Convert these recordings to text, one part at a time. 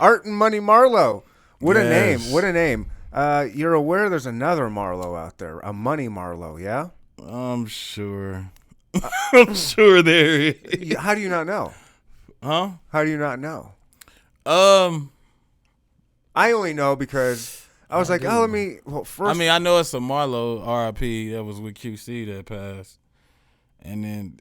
Art and Money Marlo. What a name. Yes. What a name. You're aware there's another Marlo out there, a Money Marlo, yeah? I'm sure. I'm sure there is. How do you not know? Huh? How do you not know? Um, I only know because I was like, let me. Well, first, I mean, I know it's a Marlo R.I.P. that was with QC that passed, and then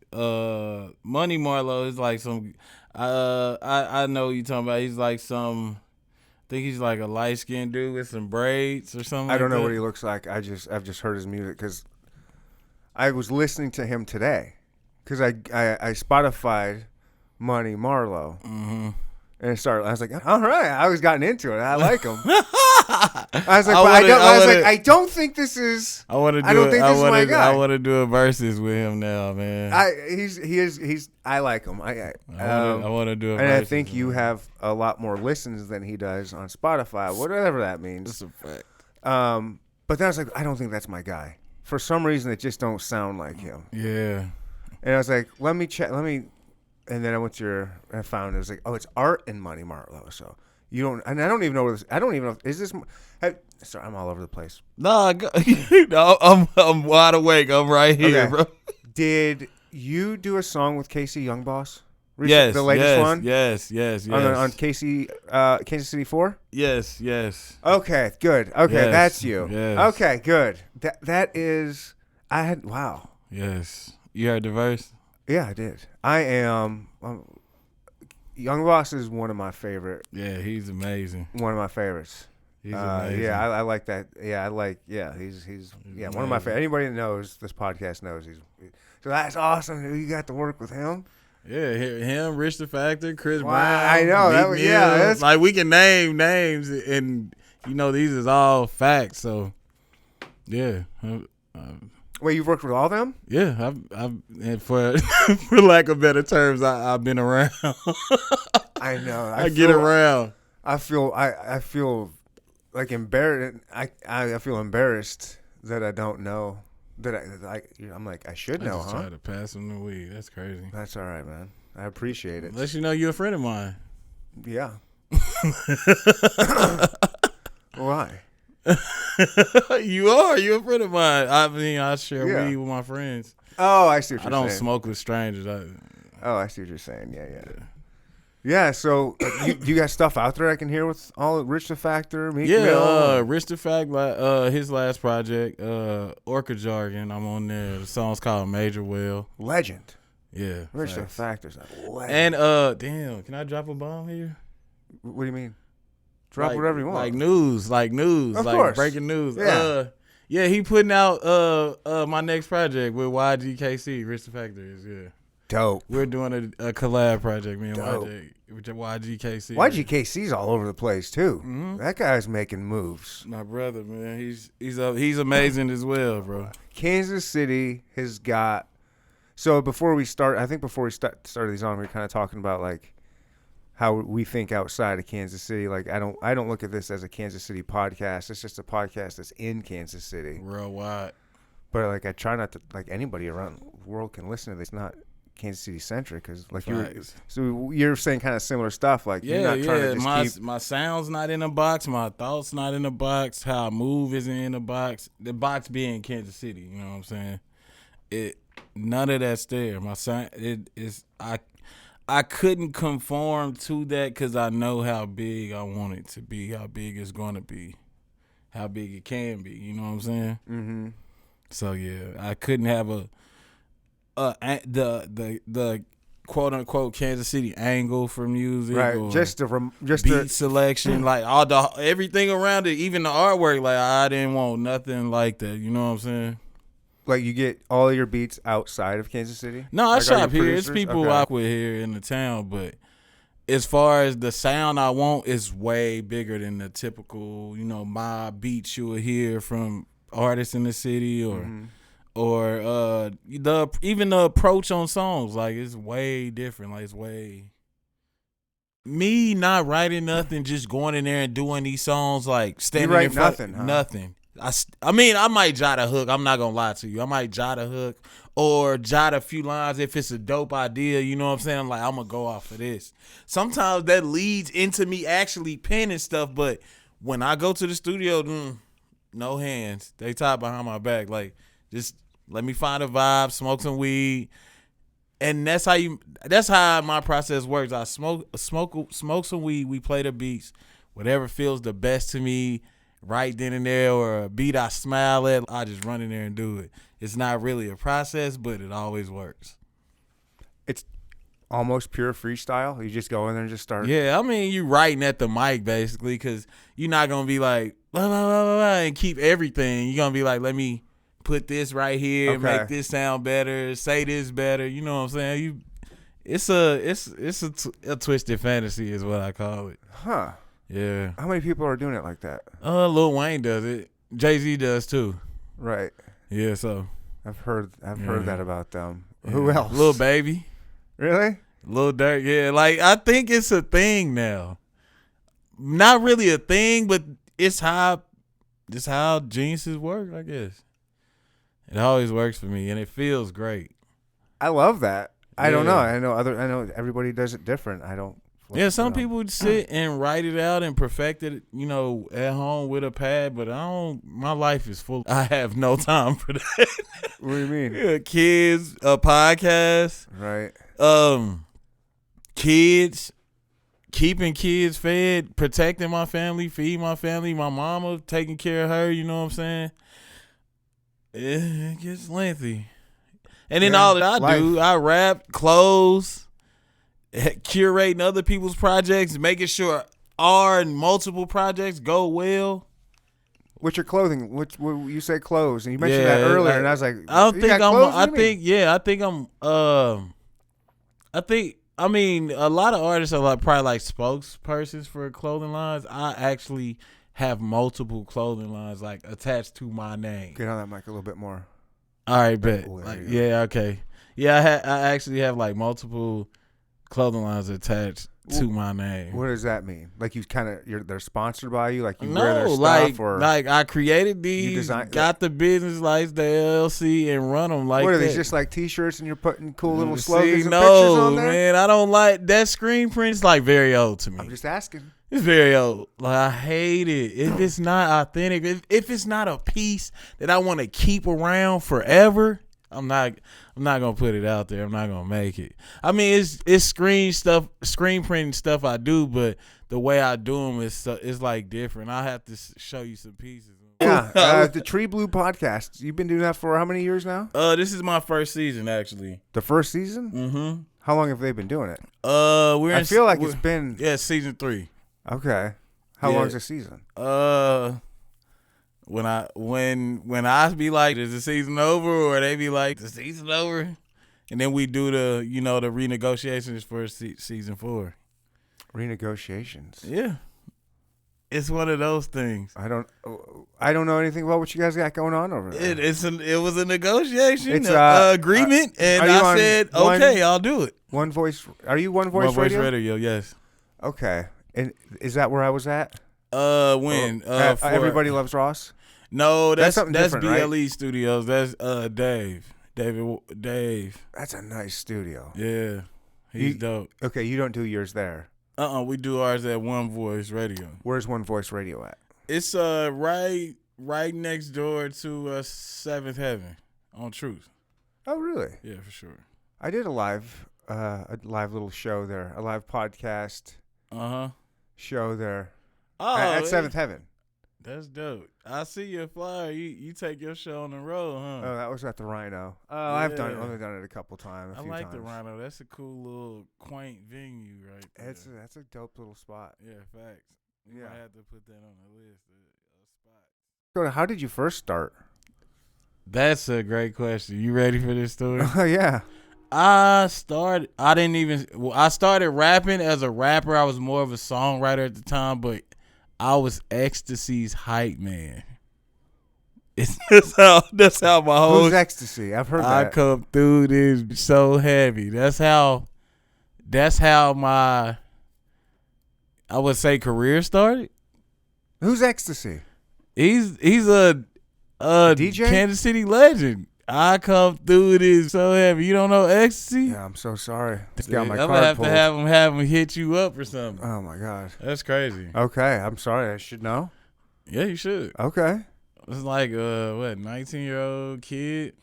Money Marlo is like some. I know what you talking about. He's like some. I think he's like a light skinned dude with some braids or something. I don't know that. what he looks like. I've just heard his music because I was listening to him today because I Spotified Money Marlo. Mm-hmm. And I was like, all right. I was gotten into it. I like him. I was like, I don't think this is. I don't think this is my guy. I want to do a versus with him now, man. I like him. I want to do a versus. And I think you have a lot more listens than he does on Spotify, whatever that means. That's a fact. But then I was like, I don't think that's my guy. For some reason, it just don't sound like him. Yeah. And I was like, let me check. And then I found it was like, it's Art and Money Marlo. So you don't, and I don't even know where this. I don't even know. Is this? Sorry, I'm all over the place. No, I'm wide awake. I'm right here, bro. Did you do a song with Casey Young Boss? Yes, the latest one. Yes. On Casey, Kansas City 4. Yes. Okay, good. Okay, yes, that's you. Yes. Okay, good. That is. Wow. Yes, you heard the verse. Yeah, I did. I am. Young Boss is one of my favorite. Yeah, he's amazing. One of my favorites. He's amazing. Yeah, I like that. Yeah, he's one of my favorite. Anybody that knows this podcast knows so that's awesome. You got to work with him. Yeah, him, Rich the Factor, Chris Brown. I know. That's like we can name names, and these is all facts. So, yeah. Wait, you've worked with all of them? Yeah, I've for lack of better terms, I've been around. I know. I get around. I feel like embarrassed. I feel embarrassed that I don't know that I'm like I should know. Try to pass him the weed. That's crazy. That's all right, man. I appreciate it. Unless you know you're a friend of mine. Yeah. Why? You're a friend of mine. I mean, I share weed with my friends. Oh, I see what you're saying. I don't smoke with strangers. I see what you're saying. Yeah, so you got stuff out there I can hear with all Rich the Factor, Meek Mill? Rich the Factor, his last project, Orca Jargon, I'm on there. The song's called Major Will. Legend. Yeah. Rich the Factor's a legend. And, damn, can I drop a bomb here? What do you mean? Drop whatever you want. Like news. Of course. Breaking news. Yeah. He putting out my next project with YGKC, Rich the Factor is, yeah. Dope. We're doing a collab project, me and YGKC. YGKC's all over the place too. Mm-hmm. That guy's making moves. My brother, man, he's amazing as well, bro. Kansas City has got. So before we started these on, we were kind of talking about like how we think outside of Kansas City. Like I don't look at this as a Kansas City podcast. It's just a podcast that's in Kansas City, worldwide. But like I try not to like anybody around the world can listen to this. Not Kansas City centric, because like you're saying kind of similar stuff. Like you're not trying to just my sound's not in a box, my thoughts not in a box, how I move isn't in a box. The box being Kansas City, you know what I'm saying? None of that's there. My sound I couldn't conform to that because I know how big I want it to be, how big it's going to be, how big it can be. You know what I'm saying? Mm-hmm. So yeah, I couldn't have the quote unquote Kansas City angle for music, right? Or just beat selection, like everything around it, even the artwork. Like I didn't want nothing like that. You know what I'm saying? Like you get all your beats outside of Kansas City? No, I shop here. It's people I with here in the town, but as far as the sound I want, is way bigger than the typical, my beats you will hear from artists in the city or. Mm-hmm. Or even the approach on songs, like it's way different. Like it's way me not writing nothing, just going in there and doing these songs, like standing in front. Nothing. Huh? Nothing. I mean, I might jot a hook. I'm not gonna lie to you. I might jot a hook or jot a few lines if it's a dope idea. You know what I'm saying? I'm like, I'm gonna go off of this. Sometimes that leads into me actually penning stuff, but when I go to the studio, no hands. They tied behind my back. Like, just let me find a vibe, smoke some weed. And that's how my process works. I smoke some weed, we play the beats. Whatever feels the best to me right then and there, or a beat I smile at, I just run in there and do it. It's not really a process, but it always works. It's almost pure freestyle. You just go in there and just start. Yeah, I mean, you writing at the mic basically, because you're not going to be like, blah, blah, blah, blah, blah, and keep everything. You're going to be like, let me put this right here, make this sound better, say this better. You know what I'm saying? It's a twisted fantasy is what I call it. Huh. Yeah. How many people are doing it like that? Lil Wayne does it. Jay-Z does too. Right. Yeah, so I've heard that about them. Yeah. Who else? Lil Baby. Really? Lil Durk, yeah. Like, I think it's a thing now. Not really a thing, but it's how geniuses work, I guess. It always works for me, and it feels great. I love that. I don't know. I know everybody does it different. I don't. Yeah, some people sit and write it out and perfect it, at home with a pad, but my life is full. I have no time for that. What do you mean? Yeah, kids, a podcast. Right. Kids, keeping kids fed, protecting my family, feeding my family, my mama, taking care of her, you know what I'm saying? It gets lengthy. And then all that I do, I rap, clothes, curating other people's projects, making sure our multiple projects go well. With your clothing, you say clothes, and you mentioned that earlier, and I was like, I mean, a lot of artists are probably like spokespersons for clothing lines. I actually have multiple clothing lines like attached to my name. Get on that mic a little bit more. All right, bet. Okay. Yeah, I actually have like multiple clothing lines attached to my name. What does that mean? Like they're sponsored by you? Like you wear their stuff? Like I created these, got the business license, the LLC, and run them like that. What are these, just like T-shirts and you're putting cool little slogans and pictures on there? Man, I don't like that screen print. It's like very old to me. I'm just asking. It's very old. Like, I hate it. If it's not authentic, if it's not a piece that I want to keep around forever, I'm not gonna put it out there. I'm not gonna make it. I mean, it's screen printing stuff I do, but the way I do them is like different. I have to show you some pieces. Yeah, the Tree Blue podcast. You've been doing that for how many years now? This is my first season, actually. The first season? Mm-hmm. How long have they been doing it? I feel like it's been season 3. Okay. How long is the season? When I be like, is the season over? Or they be like, the season over? And then we do the renegotiations for season 4. Renegotiations? Yeah. It's one of those things. I don't know anything about what you guys got going on over there. It was a negotiation, agreement, and I said, okay, I'll do it. One Voice. Are you One Voice Radio? One Voice Radio, yes. Okay. And is that where I was at? When? Everybody Loves Ross? No, that's BLE right? Studios. That's Dave. That's a nice studio. Yeah. He's dope. Okay, you don't do yours there. We do ours at One Voice Radio. Where's One Voice Radio at? It's right next door to 7th Heaven on Truth. Oh, really? Yeah, for sure. I did a live little show there, a live podcast show there at 7th Heaven. That's dope. I see your flyer. You take your show on the road, huh? Oh, that was at the Rhino. Oh, yeah. I've only done it a couple times. I like the Rhino. That's a cool little quaint venue right there. That's a dope little spot. Yeah, facts. You might have to put that on the list. So how did you first start? That's a great question. You ready for this story? Oh, yeah. I started rapping as a rapper. I was more of a songwriter at the time, but I was Ecstasy's hype man. That's how my whole... Who's Ecstasy? I've heard that. I come through this so heavy. That's how my, I would say, career started. Who's Ecstasy? He's a DJ? Kansas City legend. I come through this so heavy. You don't know ecstasy? Yeah, I'm so sorry. I'm gonna have him hit you up or something. Oh my god, that's crazy. Okay, I'm sorry. I should know. Yeah, you should. Okay. It's like 19-year-old kid.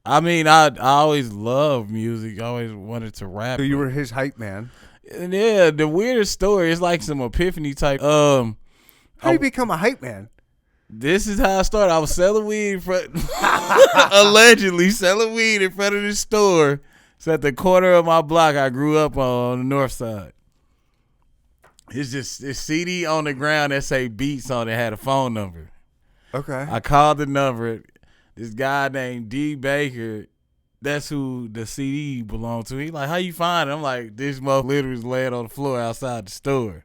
I always loved music. I always wanted to rap. So you were his hype man. And yeah, the weirdest story is like some epiphany type. How do you become a hype man? This is how I started. I was selling weed allegedly selling weed in front of the store. It's at the corner of my block I grew up on the north side. It's just this CD on the ground that say Beats on it, had a phone number. Okay. I called the number. This guy named D. Baker, that's who the CD belonged to. He like, how you find it? I'm like, this motherfucker literally was laying on the floor outside the store.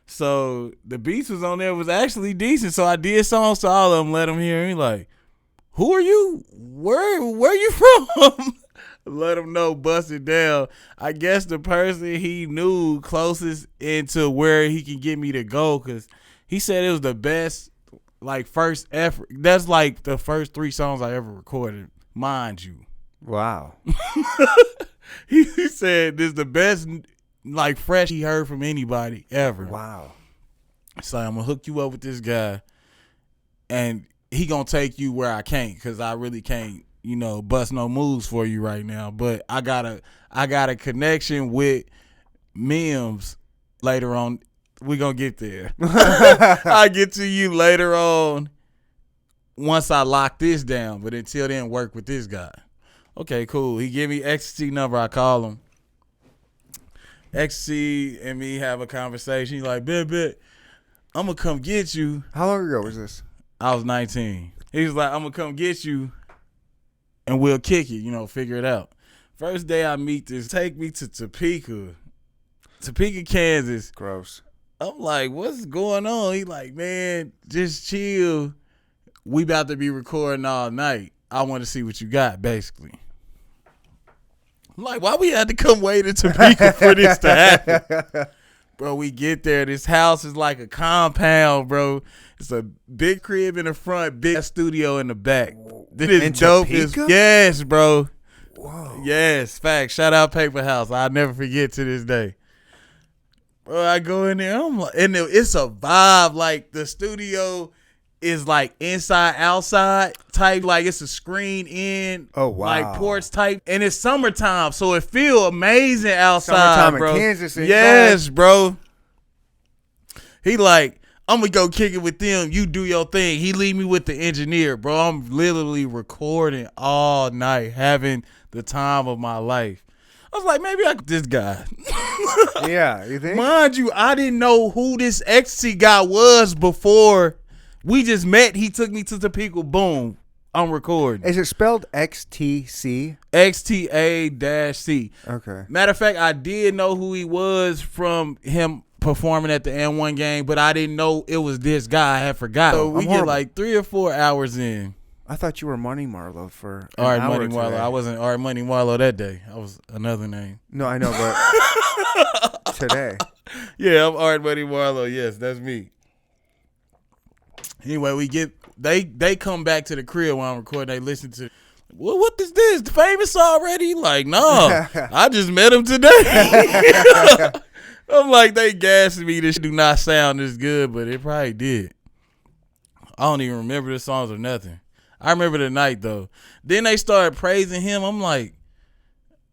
So the beats was on there was actually decent. So I did songs to all of them, let them hear. He like, who are you? Where you from? Let him know, bust it down. I guess the person he knew closest into where he can get me to go, because he said it was the best, like, first effort. That's like the first 3 songs I ever recorded, mind you. Wow. He said this is the best, like, fresh he heard from anybody ever. Wow. So I'm gonna hook you up with this guy, and he gonna take you where I can't, because I really can't, bust no moves for you right now. But I got a connection with Mims later on. We gonna get there. I'll get to you later on once I lock this down. But until then, work with this guy. Okay, cool. He give me ecstasy number. I call him. Ecstasy and me have a conversation. He like, bet, I'm gonna come get you. How long ago was this? I was 19. He was like, I'm gonna come get you and we'll kick it, figure it out. First day I meet this, take me to Topeka, Kansas. Gross. I'm like, what's going on? He like, man, just chill. We about to be recording all night. I want to see what you got, basically. I'm like, why we had to come way to Topeka for this to happen? Bro, we get there. This house is like a compound, bro. It's a big crib in the front, big studio in the back. This is dope. Yes, bro. Whoa. Yes, facts. Shout out Paper House. I'll never forget to this day. Bro, I go in there. I'm like, and it's a vibe. Like, the studio is like inside, outside type. Like, it's a screen in. Oh, wow. Like, porch type. And it's summertime, so it feel amazing outside, summertime bro. in Kansas. Yes, bro. He like, I'm going to go kick it with them. You do your thing. He leave me with the engineer, bro. I'm literally recording all night, having the time of my life. I was like, maybe I could this guy. Yeah, you think? Mind you, I didn't know who this ecstasy guy was before we just met. He took me to Topeka. Boom. I'm recording. Is it spelled XTC? XTA-C. Okay. Matter of fact, I did know who he was from him performing at the N1 game, but I didn't know it was this guy. I had forgotten. So we get like 3 or 4 hours in. I thought you were Money Marlo for All right, Money Marlo. I wasn't All right, Money Marlo that day. I was another name. No, I know, but today. Yeah, I'm All right, Money Marlo. Yes, that's me. Anyway, we get they come back to the crib while I'm recording. They listen to, well, what is this? Famous already? Like, no, I just met him today. I'm like, they gassing me. This do not sound as good, but it probably did. I don't even remember the songs or nothing. I remember the night, though. Then they started praising him. I'm like,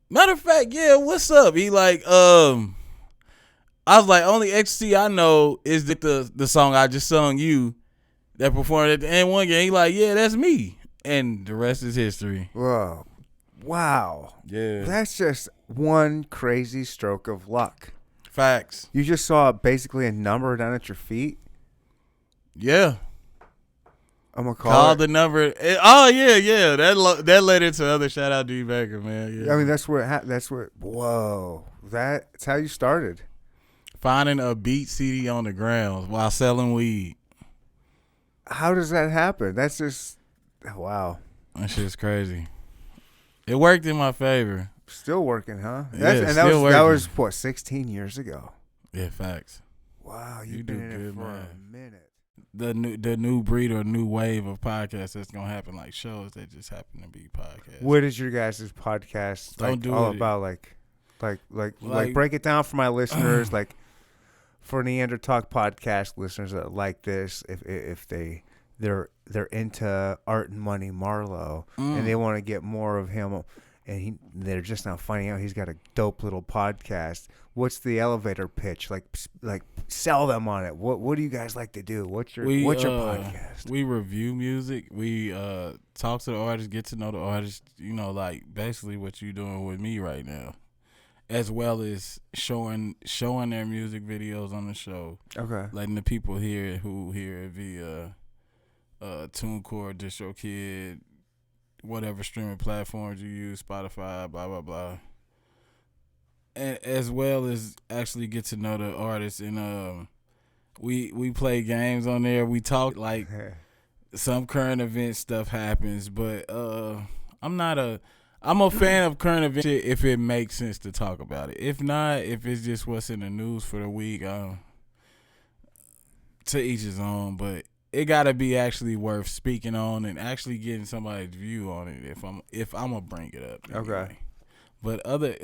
matter of fact, yeah, what's up? He like, I was like, only ecstasy I know is the song I just sung you that performed at the N1 game. He like, yeah, that's me. And the rest is history. Whoa. Wow. Yeah. That's just one crazy stroke of luck. Facts. You just saw basically a number down at your feet? Yeah. I'm going to call the number. Oh, yeah. That led into other shout out D Baker, man. Yeah. I mean, that's what, whoa. That's how you started. Finding a beat CD on the ground while selling weed. How does that happen? That's just, wow. That shit's crazy. It worked in my favor. Still working, huh? That was what, 16 years ago? Yeah, facts. Wow, you've been in it for a minute. the new breed or new wave of podcasts that's gonna happen, like shows that just happen to be podcasts. What is your guys' podcast all about? Like break it down for my listeners, like for Neanderthal podcast listeners that like this, if they're into Art and Money Marlo and they want to get more of him, and they're just now finding out he's got a dope little podcast. What's the elevator pitch? Like sell them on it. What do you guys like to do? What's your podcast? We review music. We talk to the artist, get to know the artist. Like basically what you're doing with me right now, as well as showing their music videos on the show. Okay, letting the people hear it who hear it via TuneCore, DistroKid, whatever streaming platforms you use, Spotify, blah blah blah. And as well as actually get to know the artist, and we play games on there. We talk like some current event stuff happens, but I'm a fan of current event if it makes sense to talk about it. If not, if it's just what's in the news for the week, to each his own. But it gotta be actually worth speaking on and actually getting somebody's view on it. If I'm gonna bring it up, anyway. Okay. But other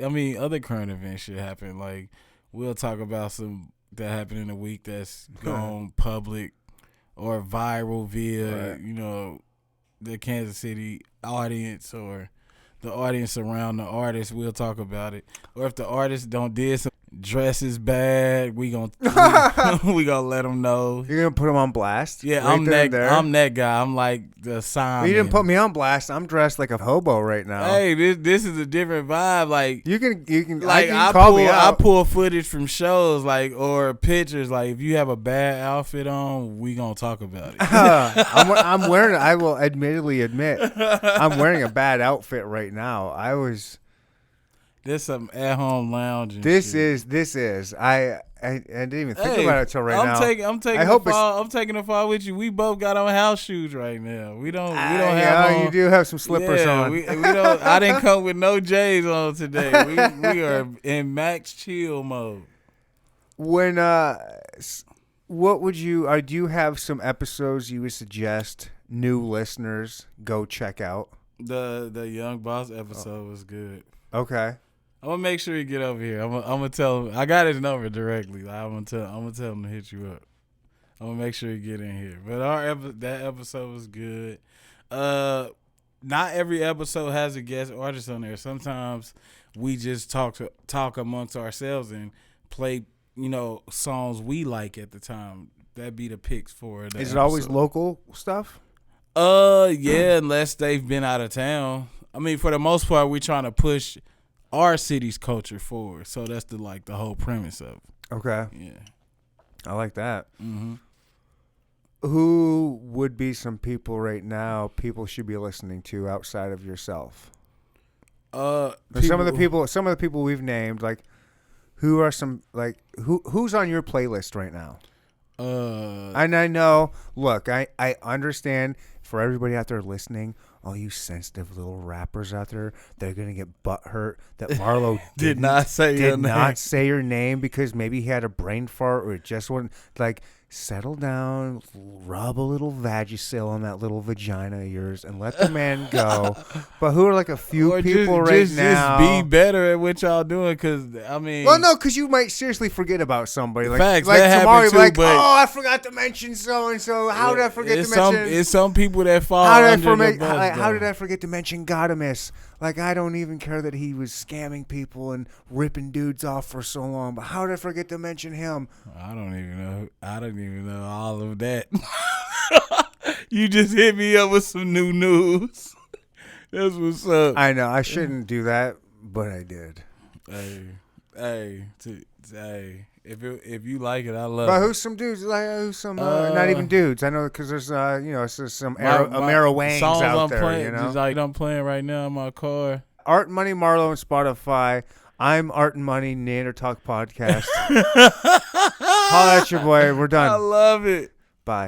current events should happen. Like we'll talk about some that happened in the week that's gone public or viral via the Kansas City audience or the audience around the artist. We'll talk about it. Or if the artist did some dresses bad, we gonna let them know. You're gonna put them on blast? Yeah, I'm that guy. I'm like the sign. You didn't put me on blast. I'm dressed like a hobo right now. Hey, this is a different vibe. Like you can like I pull footage from shows or pictures. Like if you have a bad outfit on, we gonna talk about it. I'm wearing. I will admittedly admit I'm wearing a bad outfit right now. This some at home lounging. This is. I didn't even think about it till right now. I'm taking the fall with you. We both got on house shoes right now. We don't have. You do have some slippers on. We don't. I didn't come with no J's on today. We are in max chill mode. When what would you? Do you have some episodes you would suggest new listeners go check out? The Young Boss episode was good. Okay. I'm gonna make sure you get over here. I'm gonna tell him. I got his number directly. I'm gonna tell him to hit you up. I'm gonna make sure you get in here. But that episode was good. Not every episode has a guest artist on there. Sometimes we just talk amongst ourselves and play, songs we like at the time. That'd be the picks for it. Is it always local stuff? Yeah, unless they've been out of town. I mean, for the most part, we're trying to push our city's culture forward. So that's the whole premise of it. Okay. Yeah. I like that. Mm-hmm. Who would be some people right now people should be listening to outside of yourself? Some of the people we've named, like who are some who's on your playlist right now? And I know, look, I understand for everybody out there listening, all you sensitive little rappers out there, they're going to get butthurt that Marlo did not say your name because maybe he had a brain fart or it just wasn't settle down, rub a little Vagisil on that little vagina of yours and let the man go. But who are a few people now? Just be better at what y'all doing because, Well, no, because you might seriously forget about somebody. Facts, that tomorrow you're I forgot to mention so-and-so. How did I forget to mention? It's some people that fall under the bus. How did I forget to mention Godamus? I don't even care that he was scamming people and ripping dudes off for so long, but how did I forget to mention him? I don't even know all of that. You just hit me up with some new news. That's what's up. I know I shouldn't do that, but I did. Hey. If you like it, I love it. But who's some dudes? Who's some? Not even dudes. I know because there's some Amara Wangs out there. Playing, just I'm playing right now in my car. Art and Money Marlo and Spotify. I'm Art and Money Neanderthal Podcast. Holla at your boy. We're done. I love it. Bye.